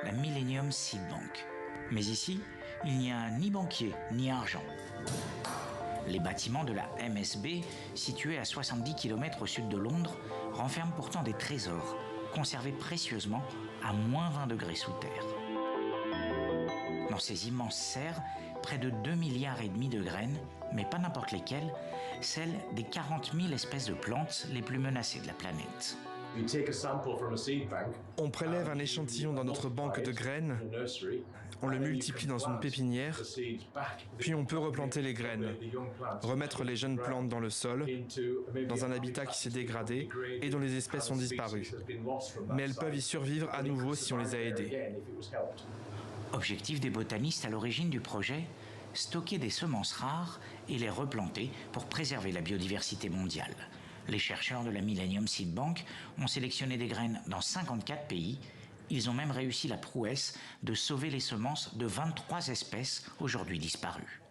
la Millennium Seed Bank. Mais ici, il n'y a ni banquier ni argent. Les bâtiments de la MSB, situés à 70 km au sud de Londres, renferment pourtant des trésors, conservés précieusement à moins 20 degrés sous terre. Dans ces immenses serres, près de 2,5 milliards de graines, mais pas n'importe lesquelles, celles des 40 000 espèces de plantes les plus menacées de la planète. On prélève un échantillon dans notre banque de graines, on le multiplie dans une pépinière, puis on peut replanter les graines, remettre les jeunes plantes dans le sol, dans un habitat qui s'est dégradé et dont les espèces ont disparu. Mais elles peuvent y survivre à nouveau si on les a aidées. Objectif des botanistes à l'origine du projet, stocker des semences rares et les replanter pour préserver la biodiversité mondiale. Les chercheurs de la Millennium Seed Bank ont sélectionné des graines dans 54 pays. Ils ont même réussi la prouesse de sauver les semences de 23 espèces aujourd'hui disparues.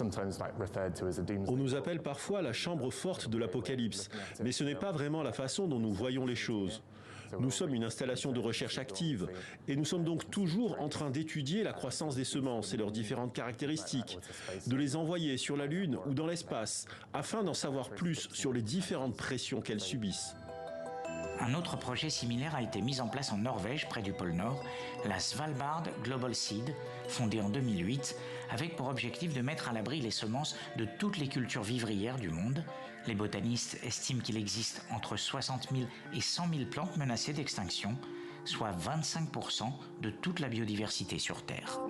On nous appelle parfois la chambre forte de l'Apocalypse, mais ce n'est pas vraiment la façon dont nous voyons les choses. Nous sommes une installation de recherche active et nous sommes donc toujours en train d'étudier la croissance des semences et leurs différentes caractéristiques, de les envoyer sur la Lune ou dans l'espace, afin d'en savoir plus sur les différentes pressions qu'elles subissent. Un autre projet similaire a été mis en place en Norvège, près du pôle Nord, la Svalbard Global Seed, fondée en 2008, avec pour objectif de mettre à l'abri les semences de toutes les cultures vivrières du monde. Les botanistes estiment qu'il existe entre 60 000 et 100 000 plantes menacées d'extinction, soit 25% de toute la biodiversité sur Terre.